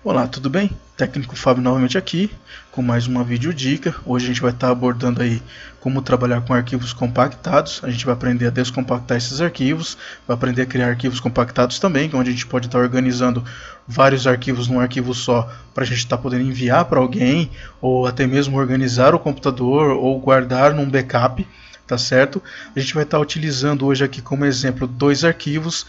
Olá, tudo bem? Técnico Fábio novamente aqui com mais uma videodica. Hoje a gente vai estar abordando aí como trabalhar com arquivos compactados. A gente vai aprender a descompactar esses arquivos, vai aprender a criar arquivos compactados também, onde a gente pode estar organizando vários arquivos num arquivo só para a gente estar podendo enviar para alguém, ou até mesmo organizar o computador ou guardar num backup, tá certo? A gente vai estar utilizando hoje aqui como exemplo dois arquivos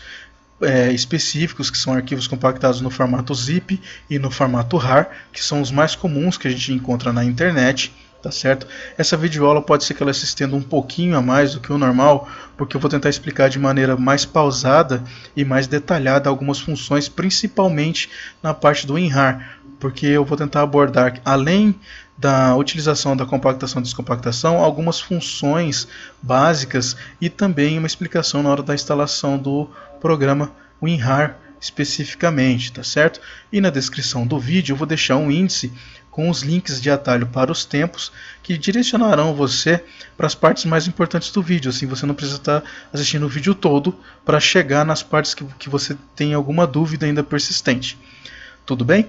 específicos, que são arquivos compactados no formato zip e no formato RAR, que são os mais comuns que a gente encontra na internet, tá certo? Essa videoaula pode ser que ela se estenda um pouquinho a mais do que o normal, porque eu vou tentar explicar de maneira mais pausada e mais detalhada algumas funções, principalmente na parte do WinRAR, porque eu vou tentar abordar, além da utilização da compactação e descompactação, algumas funções básicas e também uma explicação na hora da instalação do programa WinRAR especificamente, tá certo? E na descrição do vídeo eu vou deixar um índice com os links de atalho para os tempos que direcionarão você para as partes mais importantes do vídeo, assim você não precisa estar assistindo o vídeo todo para chegar nas partes que você tem alguma dúvida ainda persistente. Tudo bem?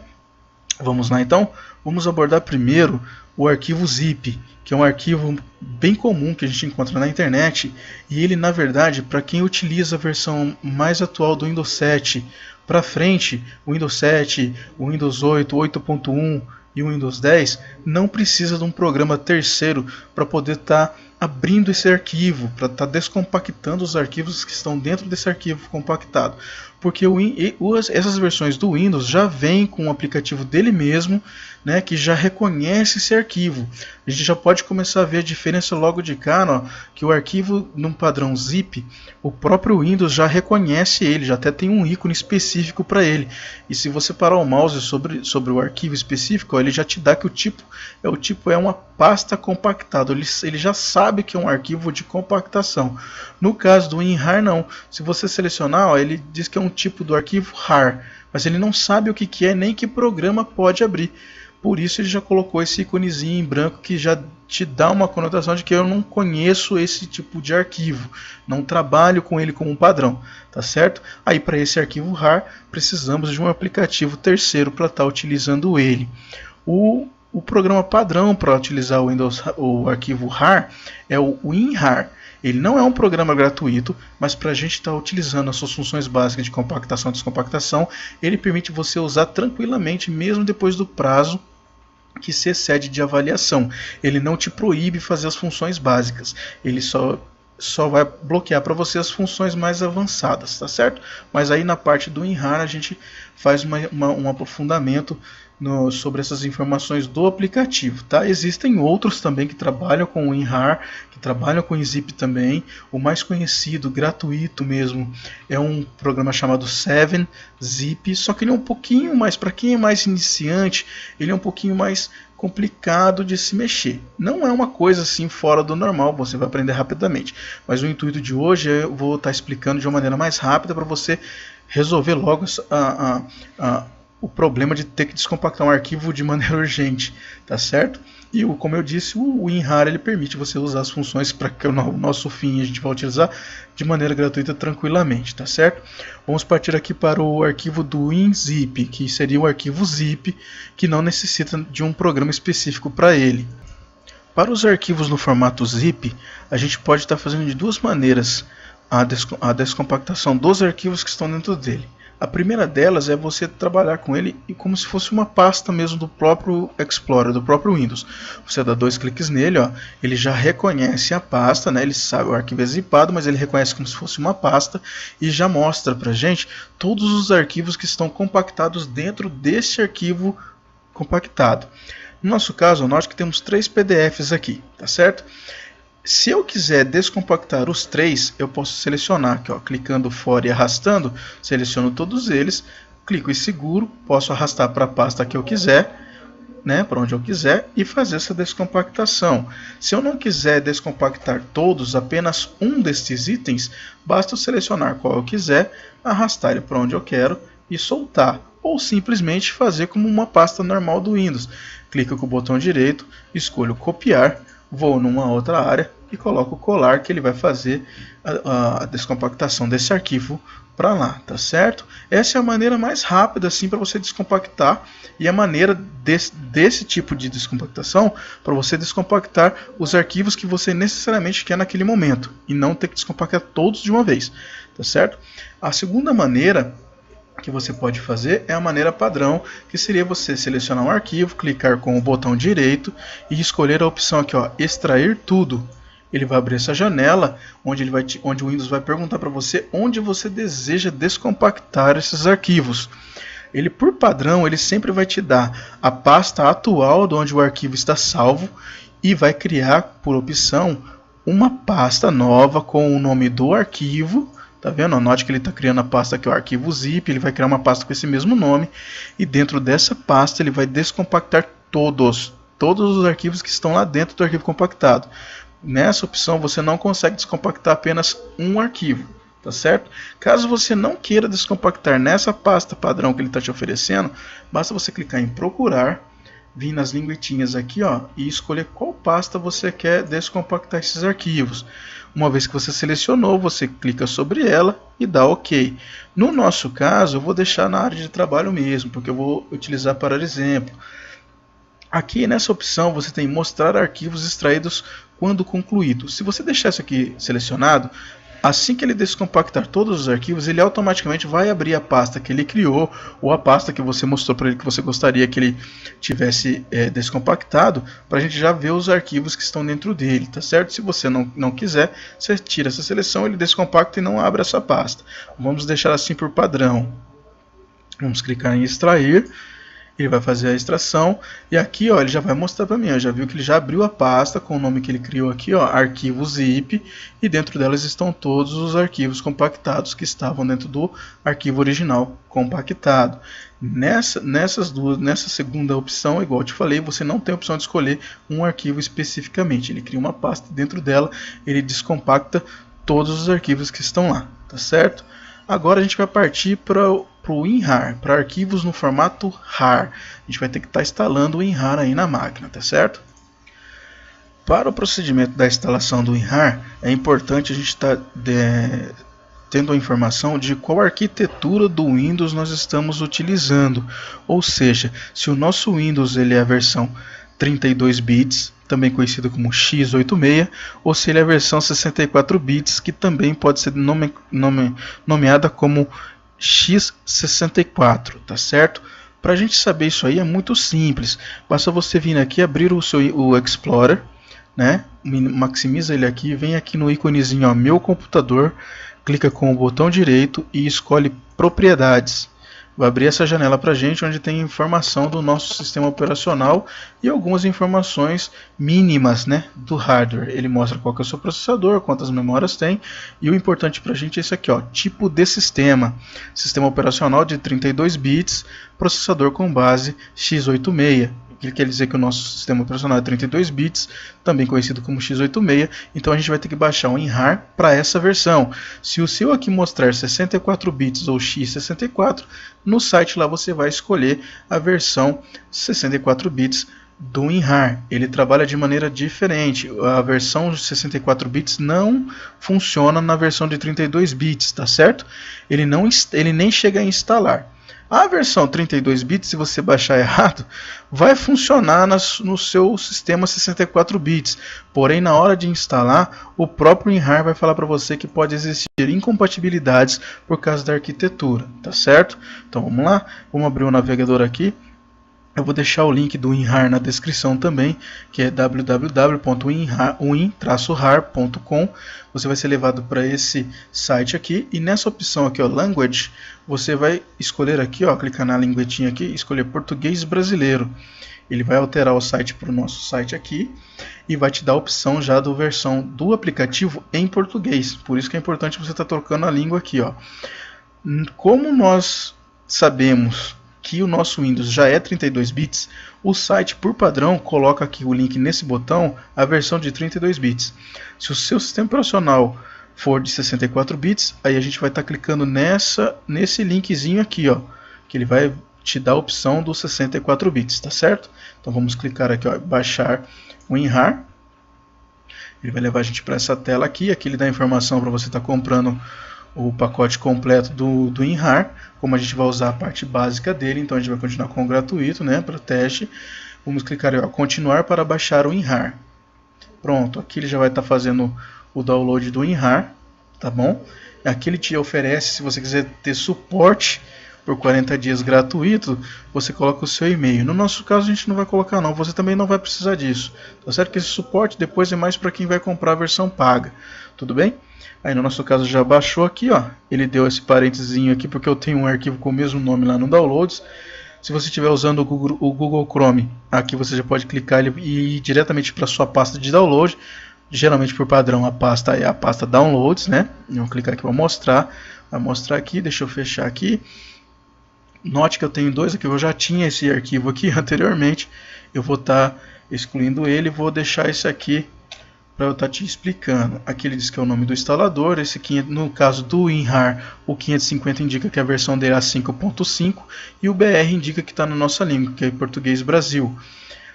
Vamos lá então? Vamos abordar primeiro o arquivo zip, que é um arquivo bem comum que a gente encontra na internet, e ele na verdade, para quem utiliza a versão mais atual do Windows 7 para frente, o Windows 7, o Windows 8, 8.1 e o Windows 10, não precisa de um programa terceiro para poder estar abrindo esse arquivo, para estar descompactando os arquivos que estão dentro desse arquivo compactado. Porque essas versões do Windows já vêm com um aplicativo dele mesmo, né, que já reconhece esse arquivo. A gente já pode começar a ver a diferença logo de cara, ó, que o arquivo num padrão zip, o próprio Windows já reconhece ele, já até tem um ícone específico para ele. E se você parar o mouse sobre o arquivo específico, ó, ele já te dá que o tipo é uma pasta compactada. Ele já sabe que é um arquivo de compactação. No caso do WinRAR não. Se você selecionar, ó, ele diz que é um tipo do arquivo RAR, mas ele não sabe o que é nem que programa pode abrir. Por isso ele já colocou esse íconezinho em branco que já te dá uma conotação de que eu não conheço esse tipo de arquivo, não trabalho com ele como um padrão, tá certo? Aí para esse arquivo RAR precisamos de um aplicativo terceiro para estar utilizando ele. O programa padrão para utilizar o arquivo RAR é o WinRAR. Ele não é um programa gratuito, mas para a gente estar utilizando as suas funções básicas de compactação e descompactação, ele permite você usar tranquilamente, mesmo depois do prazo que se excede de avaliação. Ele não te proíbe fazer as funções básicas, ele só vai bloquear para você as funções mais avançadas, tá certo? Mas aí na parte do WinRAR a gente faz um aprofundamento sobre essas informações do aplicativo, tá? Existem outros também que trabalham com o WinRAR, que trabalham com o zip também. O mais conhecido, gratuito mesmo, é um programa chamado 7zip, só que ele é um pouquinho mais, para quem é mais iniciante, ele é um pouquinho mais complicado de se mexer. Não é uma coisa assim fora do normal, você vai aprender rapidamente. Mas o intuito de hoje eu vou estar explicando de uma maneira mais rápida para você resolver logo o problema de ter que descompactar um arquivo de maneira urgente, tá certo? E como eu disse, o WinRAR ele permite você usar as funções para que o nosso fim a gente vai utilizar de maneira gratuita tranquilamente, tá certo? Vamos partir aqui para o arquivo do WinZip, que seria o arquivo zip, que não necessita de um programa específico para ele. Para os arquivos no formato zip, a gente pode estar fazendo de duas maneiras a descompactação dos arquivos que estão dentro dele. A primeira delas é você trabalhar com ele como se fosse uma pasta mesmo do próprio Explorer, do próprio Windows. Você dá dois cliques nele, ó, ele já reconhece a pasta, né, ele sabe o arquivo é zipado, mas ele reconhece como se fosse uma pasta e já mostra pra gente todos os arquivos que estão compactados dentro desse arquivo compactado. No nosso caso, note que temos 3 PDFs aqui, tá certo? Se eu quiser descompactar os 3, eu posso selecionar aqui, ó, clicando fora e arrastando, seleciono todos eles, clico em seguro, posso arrastar para a pasta que eu quiser, né, para onde eu quiser, e fazer essa descompactação. Se eu não quiser descompactar todos, apenas um destes itens, basta eu selecionar qual eu quiser, arrastar ele para onde eu quero e soltar. Ou simplesmente fazer como uma pasta normal do Windows. Clico com o botão direito, escolho copiar, vou numa outra área e coloca o colar, que ele vai fazer a descompactação desse arquivo para lá, tá certo? Essa é a maneira mais rápida assim para você descompactar, e a maneira desse tipo de descompactação para você descompactar os arquivos que você necessariamente quer naquele momento e não ter que descompactar todos de uma vez, tá certo? A segunda maneira que você pode fazer é a maneira padrão, que seria você selecionar um arquivo, clicar com o botão direito e escolher a opção aqui, ó, extrair tudo. Ele vai abrir essa janela onde o Windows vai perguntar para você onde você deseja descompactar esses arquivos. Ele, por padrão, ele sempre vai te dar a pasta atual de onde o arquivo está salvo e vai criar, por opção, uma pasta nova com o nome do arquivo. Tá vendo? Note que ele está criando a pasta aqui, o arquivo zip. Ele vai criar uma pasta com esse mesmo nome e dentro dessa pasta ele vai descompactar todos os arquivos que estão lá dentro do arquivo compactado. Nessa opção você não consegue descompactar apenas um arquivo, tá certo? Caso você não queira descompactar nessa pasta padrão que ele está te oferecendo, basta você clicar em procurar, vir nas linguetinhas aqui, ó, e escolher qual pasta você quer descompactar esses arquivos. Uma vez que você selecionou, você clica sobre ela e dá OK. No nosso caso, eu vou deixar na área de trabalho mesmo, porque eu vou utilizar para exemplo. Aqui nessa opção você tem mostrar arquivos extraídos quando concluído. Se você deixar isso aqui selecionado, assim que ele descompactar todos os arquivos, ele automaticamente vai abrir a pasta que ele criou ou a pasta que você mostrou para ele que você gostaria que ele tivesse descompactado, para a gente já ver os arquivos que estão dentro dele, tá certo? Se você não quiser, você tira essa seleção, ele descompacta e não abre essa pasta. Vamos deixar assim por padrão. Vamos clicar em extrair. Ele vai fazer a extração e aqui, ó, ele já vai mostrar para mim, ó, já viu que ele já abriu a pasta com o nome que ele criou aqui, ó, arquivo zip, e dentro delas estão todos os arquivos compactados que estavam dentro do arquivo original compactado. Nessa segunda opção, igual eu te falei, você não tem a opção de escolher um arquivo especificamente. Ele cria uma pasta, dentro dela ele descompacta todos os arquivos que estão lá, tá certo? Agora a gente vai partir para o WinRAR, para arquivos no formato RAR. A gente vai ter que estar instalando o WinRAR aí na máquina, tá certo? Para o procedimento da instalação do WinRAR, é importante a gente estar tendo a informação de qual arquitetura do Windows nós estamos utilizando. Ou seja, se o nosso Windows ele é a versão 32 bits, também conhecido como x86, ou se ele é a versão 64 bits, que também pode ser nomeada como x64, tá certo? Para a gente saber isso aí é muito simples, basta você vir aqui, abrir o Explorer, né? Maximiza ele aqui, vem aqui no íconezinho, ó, meu computador, clica com o botão direito e escolhe propriedades. Vai abrir essa janela para a gente, onde tem informação do nosso sistema operacional e algumas informações mínimas, né, do hardware. Ele mostra qual que é o seu processador, quantas memórias tem, e o importante para a gente é isso aqui, ó, tipo de sistema. Sistema operacional de 32 bits, processador com base x86. Que quer dizer que o nosso sistema operacional é 32 bits, também conhecido como x86, então a gente vai ter que baixar o WinRAR para essa versão. Se o seu aqui mostrar 64 bits ou x64, no site lá você vai escolher a versão 64 bits do WinRAR. Ele trabalha de maneira diferente. A versão de 64 bits não funciona na versão de 32 bits, tá certo? Ele nem chega a instalar. A versão 32 bits, se você baixar errado, vai funcionar no seu sistema 64 bits. Porém, na hora de instalar, o próprio WinRAR vai falar para você que pode existir incompatibilidades por causa da arquitetura, tá certo? Então vamos lá, vamos abrir o navegador aqui. Eu vou deixar o link do WinRAR na descrição também, que é www.win-rar.com. Você vai ser levado para esse site aqui e nessa opção aqui, ó, Language, você vai escolher aqui, ó, clicar na linguetinha aqui, escolher português brasileiro. Ele vai alterar o site para o nosso site aqui e vai te dar a opção já da versão do aplicativo em português. Por isso que é importante você estar trocando a língua aqui, ó. Como nós sabemos que o nosso Windows já é 32 bits, o site por padrão coloca aqui o link nesse botão, a versão de 32 bits. Se o seu sistema operacional for de 64 bits, aí a gente vai estar clicando nesse linkzinho aqui, ó, que ele vai te dar a opção dos 64 bits, tá certo? Então vamos clicar aqui, ó, baixar o WinRAR. Ele vai levar a gente para essa tela aqui. Aqui ele dá informação para você estar comprando o pacote completo do WinRAR, como a gente vai usar a parte básica dele. Então a gente vai continuar com o gratuito, né, para teste. Vamos clicar em continuar para baixar o WinRAR. Pronto, aqui ele já vai estar fazendo o download do WinRAR, tá bom? Aqui ele te oferece, se você quiser ter suporte por 40 dias gratuito, você coloca o seu e-mail. No nosso caso a gente não vai colocar não, você também não vai precisar disso. Tá certo que esse suporte depois é mais para quem vai comprar a versão paga, tudo bem? Aí no nosso caso já baixou aqui, ó. Ele deu esse parênteses aqui porque eu tenho um arquivo com o mesmo nome lá no Downloads. Se você estiver usando o Google Chrome, aqui você já pode clicar e ir diretamente para a sua pasta de download. Geralmente por padrão a pasta é a pasta Downloads, né? Eu vou clicar aqui para mostrar. Vai mostrar aqui, deixa eu fechar aqui. Note que eu tenho dois aqui, eu já tinha esse arquivo aqui anteriormente. Eu vou estar excluindo ele, vou deixar esse aqui para eu estar te explicando. Aqui ele diz que é o nome do instalador. Esse aqui, no caso do WinRAR, o 550 indica que a versão dele é a 5.5 e o BR indica que está na nossa língua, que é português Brasil.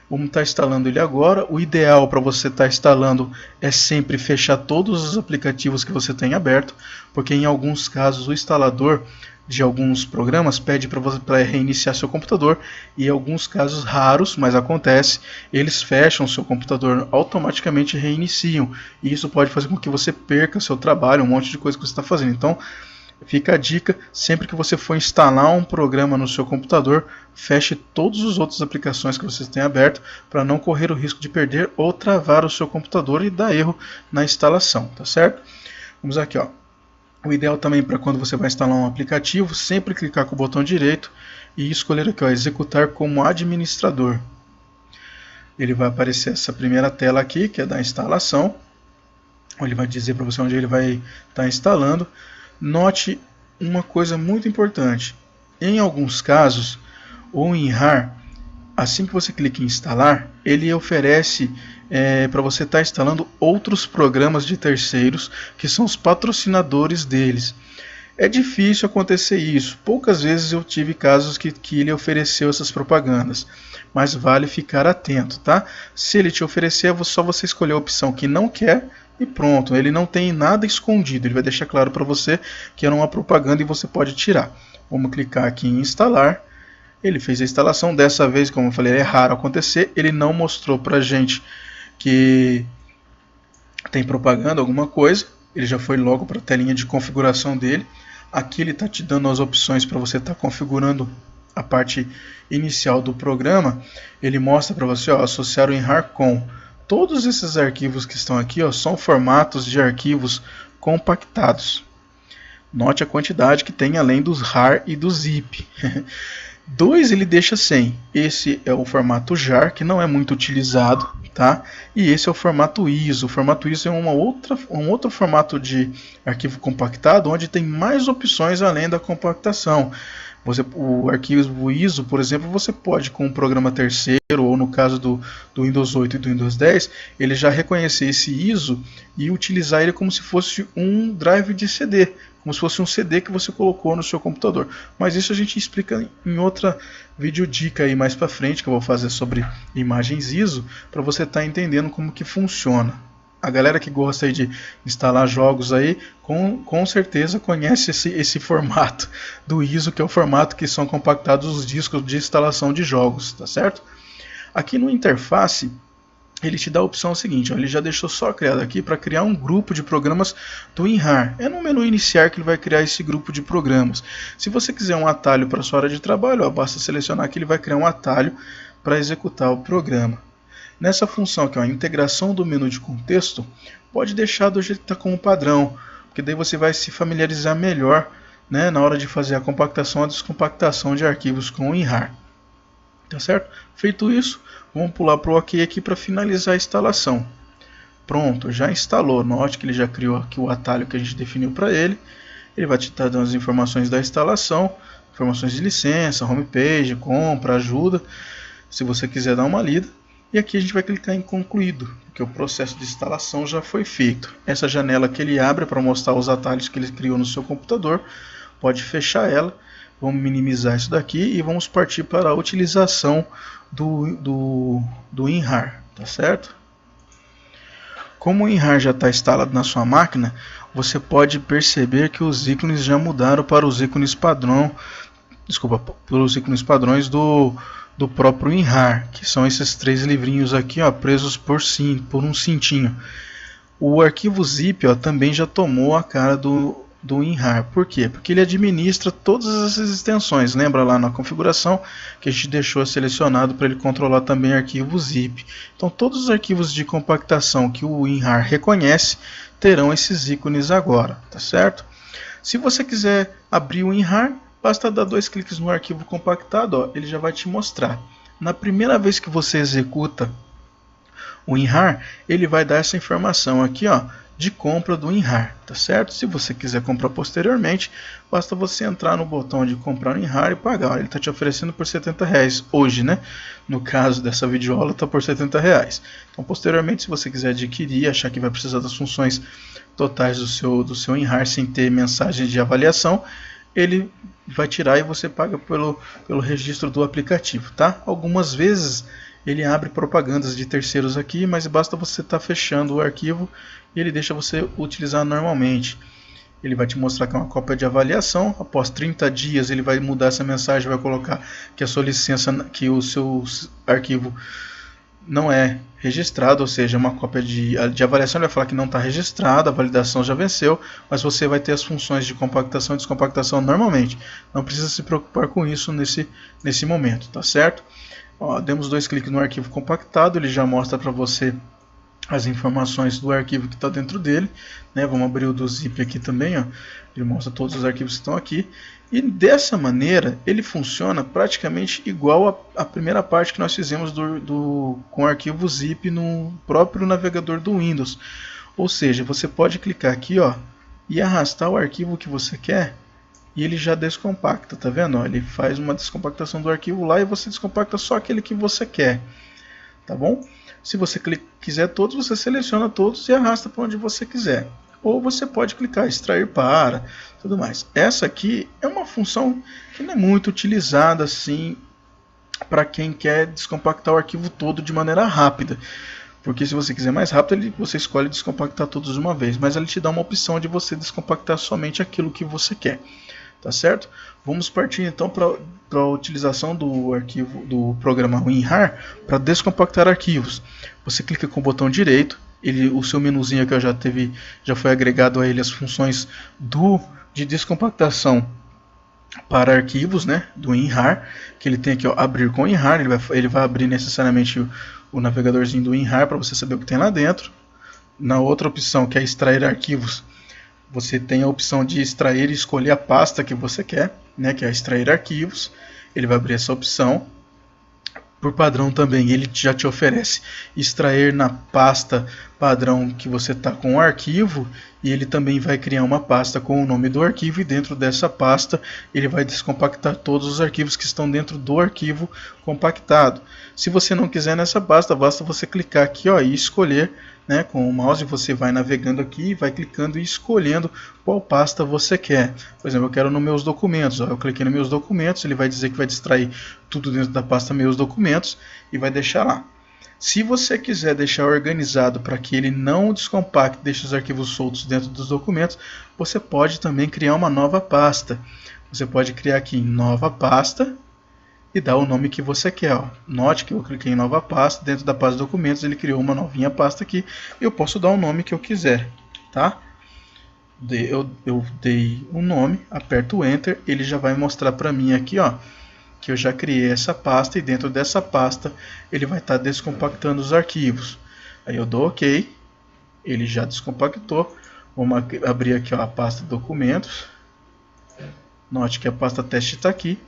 Vamos estar instalando ele agora. O ideal para você estar instalando é sempre fechar todos os aplicativos que você tem aberto, porque em alguns casos o instalador de alguns programas pede para você reiniciar seu computador, e em alguns casos raros, mas acontece, eles fecham seu computador automaticamente e reiniciam, e isso pode fazer com que você perca seu trabalho, um monte de coisa que você está fazendo. Então fica a dica, sempre que você for instalar um programa no seu computador, feche todas as outras aplicações que você tem aberto, para não correr o risco de perder ou travar o seu computador e dar erro na instalação, tá certo? Vamos aqui, ó. O ideal também para quando você vai instalar um aplicativo, sempre clicar com o botão direito e escolher aqui, ó, executar como administrador. Ele vai aparecer essa primeira tela aqui, que é da instalação. Ele vai dizer para você onde ele vai estar instalando. Note uma coisa muito importante. Em alguns casos, o WinRAR, assim que você clica em instalar, ele oferece para você estar instalando outros programas de terceiros que são os patrocinadores deles. É difícil acontecer isso. Poucas vezes eu tive casos que ele ofereceu essas propagandas, mas vale ficar atento, tá? Se ele te oferecer, é só você escolher a opção que não quer e pronto. Ele não tem nada escondido, ele vai deixar claro para você que era uma propaganda e você pode tirar. Vamos clicar aqui em instalar. Ele fez a instalação. Dessa vez, como eu falei, é raro acontecer. Ele não mostrou para a gente que tem propaganda, alguma coisa. Ele já foi logo para a telinha de configuração dele. Aqui ele está te dando as opções para você estar configurando a parte inicial do programa. Ele mostra para você, ó, associar o WinRAR com. Todos esses arquivos que estão aqui, ó, são formatos de arquivos compactados. Note a quantidade que tem além dos RAR e do ZIP. 2 ele deixa sem. Esse é o formato JAR, que não é muito utilizado, tá? E esse é o formato ISO. O formato ISO é um outro formato de arquivo compactado, onde tem mais opções além da compactação. O arquivo ISO, por exemplo, você pode, com um programa terceiro, ou no caso do Windows 8 e do Windows 10, ele já reconhecer esse ISO e utilizar ele como se fosse um drive de CD, como se fosse um CD que você colocou no seu computador. Mas isso a gente explica em outra videodica aí mais para frente, que eu vou fazer sobre imagens ISO, para você estar entendendo como que funciona. A galera que gosta aí de instalar jogos aí, com certeza conhece esse formato do ISO, que é o formato que são compactados os discos de instalação de jogos, tá certo? Aqui no interface, ele te dá a opção seguinte, ó, ele já deixou só criado aqui para criar um grupo de programas do WinRAR. É no menu iniciar que ele vai criar esse grupo de programas. Se você quiser um atalho para a sua área de trabalho, ó, basta selecionar que ele vai criar um atalho para executar o programa. Nessa função aqui, ó, a integração do menu de contexto, pode deixar do jeito que está como padrão, porque daí você vai se familiarizar melhor, né, na hora de fazer a compactação e a descompactação de arquivos com o WinRAR. Tá certo? Feito isso, vamos pular para o OK aqui para finalizar a instalação. Pronto, já instalou. Note que ele já criou aqui o atalho que a gente definiu para ele. Ele vai te estar dando as informações da instalação, informações de licença, homepage, compra, ajuda, se você quiser dar uma lida. E aqui a gente vai clicar em concluído, porque o processo de instalação já foi feito. Essa janela que ele abre para mostrar os atalhos que ele criou no seu computador, pode fechar ela. Vamos minimizar isso daqui e vamos partir para a utilização do WinRAR, tá certo? Como o WinRAR já está instalado na sua máquina, você pode perceber que os ícones já mudaram para os ícones padrão, pelos ícones padrões do próprio WinRAR, que são esses 3 livrinhos aqui, ó, presos por um cintinho. O arquivo zip, ó, também já tomou a cara do WinRAR. Por quê? Porque ele administra todas essas extensões. Lembra lá na configuração que a gente deixou selecionado para ele controlar também arquivo zip. Então todos os arquivos de compactação que o WinRAR reconhece terão esses ícones agora, tá certo? Se você quiser abrir o WinRAR, basta dar 2 cliques no arquivo compactado, ó, ele já vai te mostrar. Na primeira vez que você executa o WinRAR, ele vai dar essa informação aqui, ó, de compra do WinRAR, tá certo? Se você quiser comprar posteriormente, basta você entrar no botão de comprar o WinRAR e pagar. Ele está te oferecendo por R$70 hoje, né? No caso dessa videoaula está por R$70. Então, posteriormente, se você quiser adquirir, achar que vai precisar das funções totais do seu WinRAR sem ter mensagem de avaliação, ele vai tirar e você paga pelo registro do aplicativo, tá? Algumas vezes ele abre propagandas de terceiros aqui, mas basta você estar fechando o arquivo e ele deixa você utilizar normalmente. Ele vai te mostrar que é uma cópia de avaliação. Após 30 dias ele vai mudar essa mensagem, vai colocar que a sua licença, que o seu arquivo não é registrado, ou seja, uma cópia de avaliação. Ele vai falar que não está registrado, a validação já venceu, mas você vai ter as funções de compactação e descompactação normalmente. Não precisa se preocupar com isso nesse momento, tá certo? Ó, demos 2 cliques no arquivo compactado, ele já mostra para você as informações do arquivo que está dentro dele, né? Vamos abrir o do zip aqui também, ó. Ele mostra todos os arquivos que estão aqui. E dessa maneira ele funciona praticamente igual a primeira parte que nós fizemos com o arquivo zip no próprio navegador do Windows. Ou seja, você pode clicar aqui, ó, e arrastar o arquivo que você quer e ele já descompacta, tá vendo? Ó, ele faz uma descompactação do arquivo lá e você descompacta só aquele que você quer, tá bom? Se você quiser todos, você seleciona todos e arrasta para onde você quiser. Ou você pode clicar extrair para, tudo mais. Essa aqui é uma função que não é muito utilizada assim para quem quer descompactar o arquivo todo de maneira rápida. Porque se você quiser mais rápido, você escolhe descompactar todos de uma vez. Mas ele te dá uma opção de você descompactar somente aquilo que você quer. Tá certo? Vamos partir então para a utilização do arquivo do programa WinRAR para descompactar arquivos. Você clica com o botão direito, o seu menuzinho aqui já foi agregado a ele as funções de descompactação para arquivos, né, do WinRAR, que ele tem aqui, ó, abrir com WinRAR. Ele vai abrir necessariamente o navegadorzinho do WinRAR para você saber o que tem lá dentro. Na outra opção, que é extrair arquivos, você tem a opção de extrair e escolher a pasta que você quer, né, que é extrair arquivos. Ele vai abrir essa opção. Por padrão também, ele já te oferece extrair na pasta padrão que você está com o arquivo, e ele também vai criar uma pasta com o nome do arquivo, e dentro dessa pasta ele vai descompactar todos os arquivos que estão dentro do arquivo compactado. Se você não quiser nessa pasta, basta você clicar aqui, ó, e escolher, né, com o mouse você vai navegando aqui, vai clicando e escolhendo qual pasta você quer. Por exemplo, eu quero nos meus documentos, ó, eu cliquei nos meus documentos, ele vai dizer que vai distrair tudo dentro da pasta meus documentos e vai deixar lá. Se você quiser deixar organizado para que ele não descompacte, deixe os arquivos soltos dentro dos documentos, você pode também criar uma nova pasta. Você pode criar aqui em nova pasta e dar o nome que você quer. Ó. Note que eu cliquei em nova pasta, dentro da pasta de documentos ele criou uma novinha pasta aqui. Eu posso dar o nome que eu quiser, tá? Eu dei um nome, aperto o Enter, ele já vai mostrar para mim aqui, ó, que eu já criei essa pasta, e dentro dessa pasta ele vai estar descompactando os arquivos. Aí eu dou OK, ele já descompactou. Vamos abrir aqui, ó, a pasta documentos. Note que a pasta teste está aqui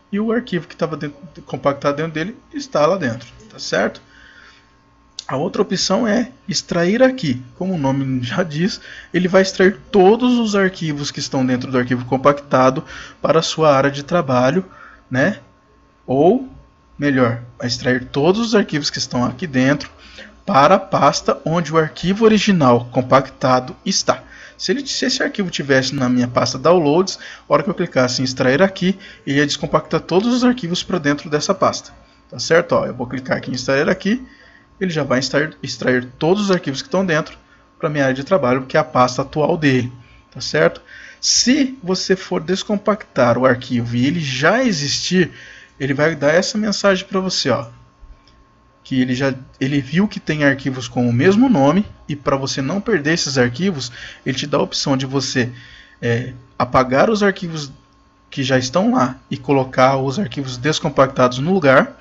e o arquivo que estava compactado dentro dele está lá dentro, tá certo? A outra opção é extrair aqui. Como o nome já diz, ele vai extrair todos os arquivos que estão dentro do arquivo compactado para a sua área de trabalho, né? Ou, melhor, vai extrair todos os arquivos que estão aqui dentro para a pasta onde o arquivo original compactado está. Se esse arquivo tivesse na minha pasta Downloads, a hora que eu clicasse em extrair aqui, ele ia descompactar todos os arquivos para dentro dessa pasta. Tá certo? Ó, eu vou clicar aqui em extrair aqui, ele já vai extrair todos os arquivos que estão dentro para a minha área de trabalho, que é a pasta atual dele, tá certo? Se você for descompactar o arquivo e ele já existir, ele vai dar essa mensagem para você, ó, que ele viu que tem arquivos com o mesmo nome, e para você não perder esses arquivos, ele te dá a opção de você apagar os arquivos que já estão lá e colocar os arquivos descompactados no lugar,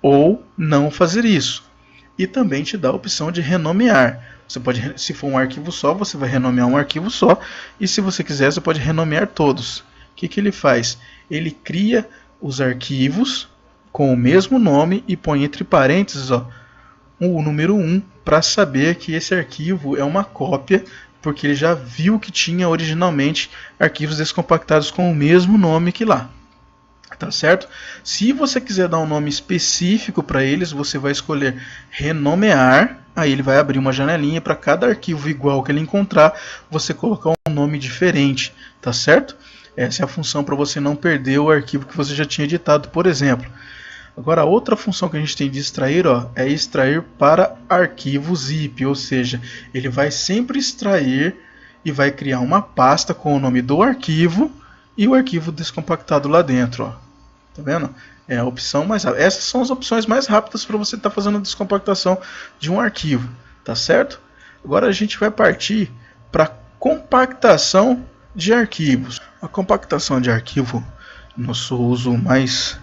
ou não fazer isso. E também te dá a opção de renomear. Você pode, se for um arquivo só, você vai renomear um arquivo só, e se você quiser, você pode renomear todos. O que ele faz? Ele cria os arquivos com o mesmo nome e põe entre parênteses, ó, o número 1, para saber que esse arquivo é uma cópia, porque ele já viu que tinha originalmente arquivos descompactados com o mesmo nome que lá. Tá certo? Se você quiser dar um nome específico para eles, você vai escolher renomear. Aí ele vai abrir uma janelinha para cada arquivo igual que ele encontrar, você colocar um nome diferente, tá certo? Essa é a função para você não perder o arquivo que você já tinha editado, por exemplo. Agora, a outra função que a gente tem de extrair, ó, é extrair para arquivo zip, ou seja, ele vai sempre extrair e vai criar uma pasta com o nome do arquivo e o arquivo descompactado lá dentro, ó. Tá vendo? É a opção mais rápida. Essas são as opções mais rápidas para você estar fazendo a descompactação de um arquivo, tá certo? Agora a gente vai partir para compactação de arquivos. A compactação de arquivo, nosso uso mais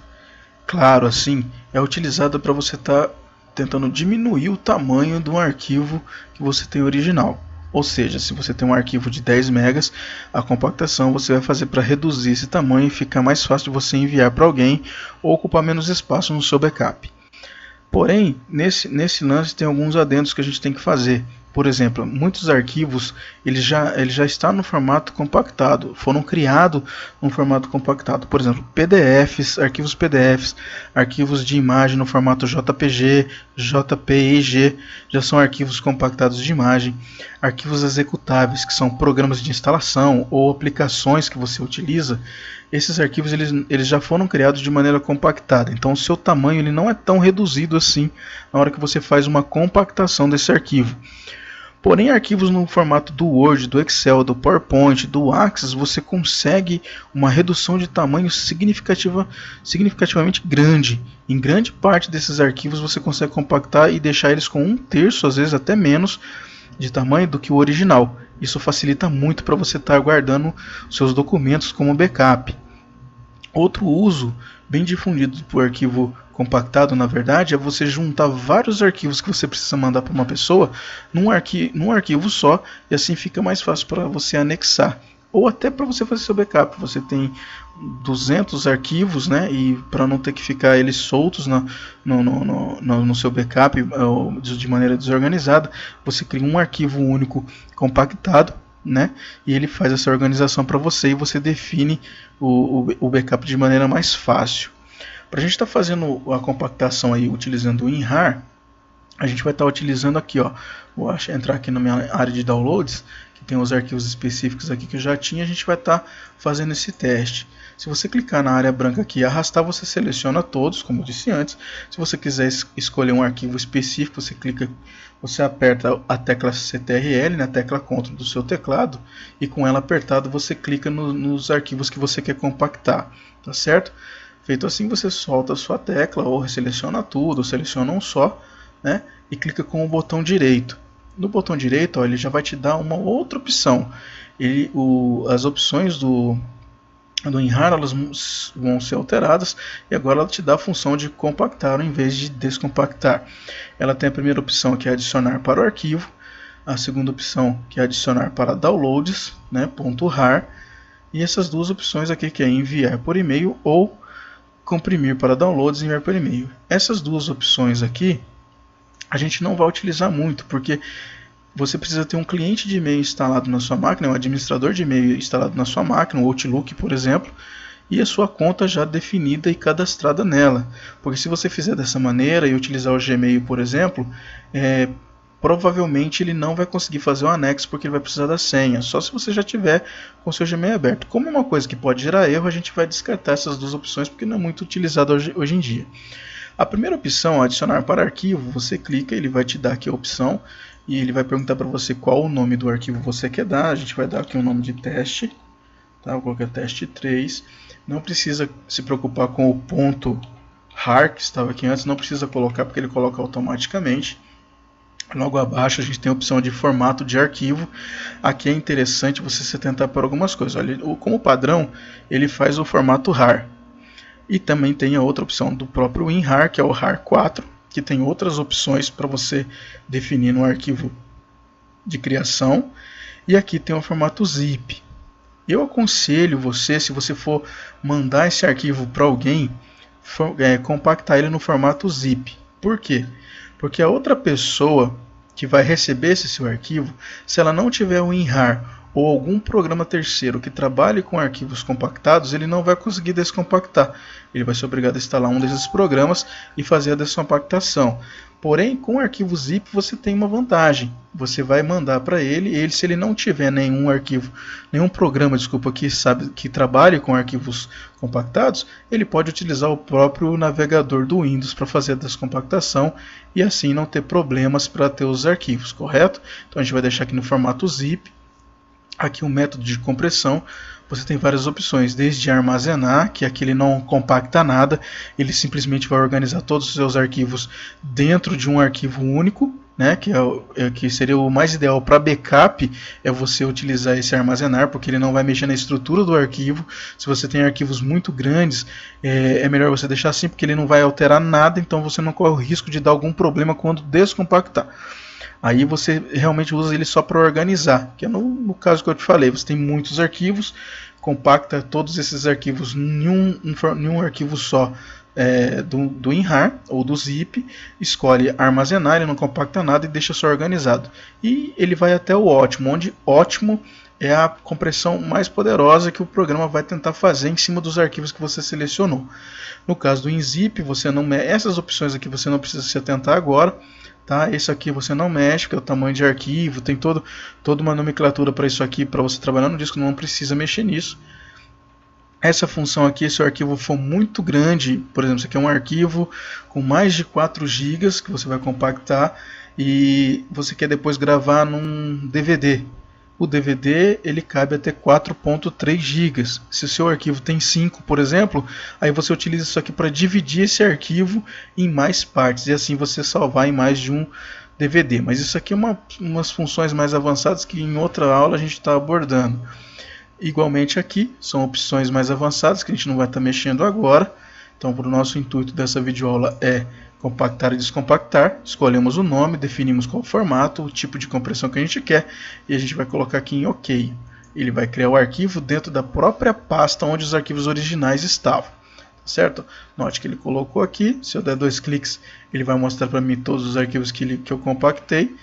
claro assim, é utilizada para você estar tentando diminuir o tamanho do arquivo que você tem original. Ou seja, se você tem um arquivo de 10 megas, a compactação você vai fazer para reduzir esse tamanho e ficar mais fácil de você enviar para alguém ou ocupar menos espaço no seu backup. Porém, nesse lance tem alguns adendos que a gente tem que fazer. Por exemplo, muitos arquivos ele já está no formato compactado, foram criados no formato compactado. Por exemplo, PDFs, arquivos de imagem no formato JPG, JPEG, já são arquivos compactados de imagem. Arquivos executáveis, que são programas de instalação ou aplicações que você utiliza, esses arquivos eles já foram criados de maneira compactada. Então o seu tamanho ele não é tão reduzido assim na hora que você faz uma compactação desse arquivo. Porém, arquivos no formato do Word, do Excel, do PowerPoint, do Access, você consegue uma redução de tamanho significativamente grande. Em grande parte desses arquivos você consegue compactar e deixar eles com 1/3, às vezes até menos, de tamanho do que o original. Isso facilita muito para você estar guardando seus documentos como backup. Outro uso bem difundido para o arquivo compactado, na verdade, é você juntar vários arquivos que você precisa mandar para uma pessoa num arquivo só, e assim fica mais fácil para você anexar. Ou até para você fazer seu backup. Você tem 200 arquivos, né? E para não ter que ficar eles soltos no seu backup de maneira desorganizada, você cria um arquivo único compactado, né? E ele faz essa organização para você e você define o backup de maneira mais fácil. Para a gente estar fazendo a compactação aí utilizando o WinRAR, a gente vai estar utilizando aqui, ó, vou entrar aqui na minha área de downloads, que tem os arquivos específicos aqui que eu já tinha, a gente vai estar fazendo esse teste. Se você clicar na área branca aqui e arrastar, você seleciona todos, como eu disse antes. Se você quiser escolher um arquivo específico, você aperta a tecla CTRL, na tecla Ctrl do seu teclado, e com ela apertada você clica nos arquivos que você quer compactar, tá certo? Feito assim, você solta a sua tecla, ou seleciona tudo, ou seleciona um só, né? E clica com o botão direito. No botão direito, ó, ele já vai te dar uma outra opção. As opções do WinRAR elas vão ser alteradas, e agora ela te dá a função de compactar ao invés de descompactar. Ela tem a primeira opção, que é adicionar para o arquivo, a segunda opção, que é adicionar para downloads, né, .rar, e essas duas opções aqui, que é enviar por e-mail ou comprimir para downloads e enviar por e-mail. Essas duas opções aqui a gente não vai utilizar muito, porque você precisa ter um cliente de e-mail instalado na sua máquina, um administrador de e-mail instalado na sua máquina, o Outlook, por exemplo, e a sua conta já definida e cadastrada nela. Porque se você fizer dessa maneira e utilizar o Gmail, por exemplo, provavelmente ele não vai conseguir fazer o anexo, porque ele vai precisar da senha, só se você já tiver com o seu Gmail aberto. Como é uma coisa que pode gerar erro, a gente vai descartar essas duas opções, porque não é muito utilizado hoje em dia. A primeira opção, adicionar para arquivo, você clica, ele vai te dar aqui a opção e ele vai perguntar para você qual o nome do arquivo você quer dar. A gente vai dar aqui um nome de teste, tá? Vou colocar teste 3. Não precisa se preocupar com o ponto .rar que estava aqui antes, não precisa colocar porque ele coloca automaticamente. Logo abaixo a gente tem a opção de formato de arquivo. Aqui é interessante você se atentar para algumas coisas. Olha, como padrão ele faz o formato RAR. E também tem a outra opção do próprio WinRAR, que é o RAR 4, que tem outras opções para você definir no arquivo de criação. E aqui tem o formato zip. Eu aconselho você, se você for mandar esse arquivo para alguém, compactar ele no formato zip. Por quê? Porque a outra pessoa que vai receber esse seu arquivo, se ela não tiver o WinRAR ou algum programa terceiro que trabalhe com arquivos compactados, ele não vai conseguir descompactar. Ele vai ser obrigado a instalar um desses programas e fazer a descompactação. Porém, com o arquivo zip você tem uma vantagem. Você vai mandar para ele, se ele não tiver nenhum programa, que trabalhe com arquivos compactados, ele pode utilizar o próprio navegador do Windows para fazer a descompactação e assim não ter problemas para ter os arquivos, correto? Então a gente vai deixar aqui no formato zip. Aqui o método de compressão, você tem várias opções, desde armazenar, que aqui ele não compacta nada, ele simplesmente vai organizar todos os seus arquivos dentro de um arquivo único, né, que seria o mais ideal para backup, é você utilizar esse armazenar, porque ele não vai mexer na estrutura do arquivo. Se você tem arquivos muito grandes, é melhor você deixar assim, porque ele não vai alterar nada, então você não corre o risco de dar algum problema quando descompactar. Aí você realmente usa ele só para organizar, que é no caso que eu te falei, você tem muitos arquivos, compacta todos esses arquivos em um arquivo só do WinRAR ou do zip, escolhe armazenar, ele não compacta nada e deixa só organizado. E ele vai até o ótimo, onde ótimo é a compressão mais poderosa que o programa vai tentar fazer em cima dos arquivos que você selecionou. No caso do WinZip, essas opções aqui você não precisa se atentar agora. Tá? Esse aqui você não mexe, que é o tamanho de arquivo, tem toda uma nomenclatura para isso aqui, para você trabalhar no disco, não precisa mexer nisso. Essa função aqui, se o arquivo for muito grande, por exemplo, isso aqui é um arquivo com mais de 4 GB que você vai compactar e você quer depois gravar num DVD. O DVD ele cabe até 4.3 GB. Se o seu arquivo tem 5, por exemplo, aí você utiliza isso aqui para dividir esse arquivo em mais partes e assim você salvar em mais de um DVD. Mas isso aqui é umas funções mais avançadas que em outra aula a gente está abordando. Igualmente aqui são opções mais avançadas que a gente não vai estar mexendo agora. Então, para o nosso intuito dessa videoaula é compactar e descompactar, escolhemos o nome, definimos qual formato, o tipo de compressão que a gente quer e a gente vai colocar aqui em OK. Ele vai criar o arquivo dentro da própria pasta onde os arquivos originais estavam, certo? Note que ele colocou aqui, se eu der 2 cliques ele vai mostrar para mim todos os arquivos que eu compactei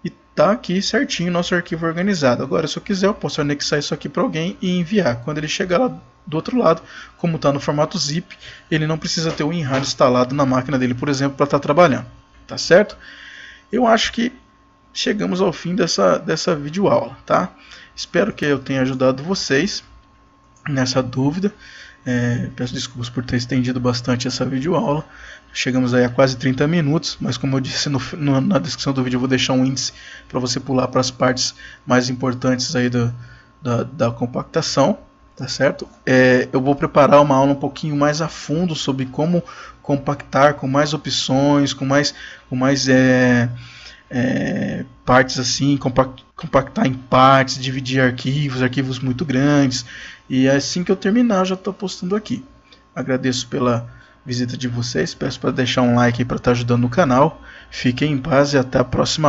e está aqui certinho nosso arquivo organizado. Agora se eu quiser eu posso anexar isso aqui para alguém e enviar. Quando ele chegar lá do outro lado, como está no formato zip, ele não precisa ter o WinRAR instalado na máquina dele, por exemplo, para estar trabalhando. Tá certo? Eu acho que chegamos ao fim dessa videoaula, tá? Espero que eu tenha ajudado vocês nessa dúvida. Peço desculpas por ter estendido bastante essa videoaula. Chegamos aí a quase 30 minutos, mas como eu disse na descrição do vídeo, eu vou deixar um índice para você pular para as partes mais importantes aí da compactação. Tá certo? Eu vou preparar uma aula um pouquinho mais a fundo sobre como compactar com mais opções, com mais partes assim, compactar em partes, dividir arquivos muito grandes. E assim que eu terminar, eu já estou postando aqui. Agradeço pela visita de vocês, peço para deixar um like para estar ajudando o canal. Fiquem em paz e até a próxima aula.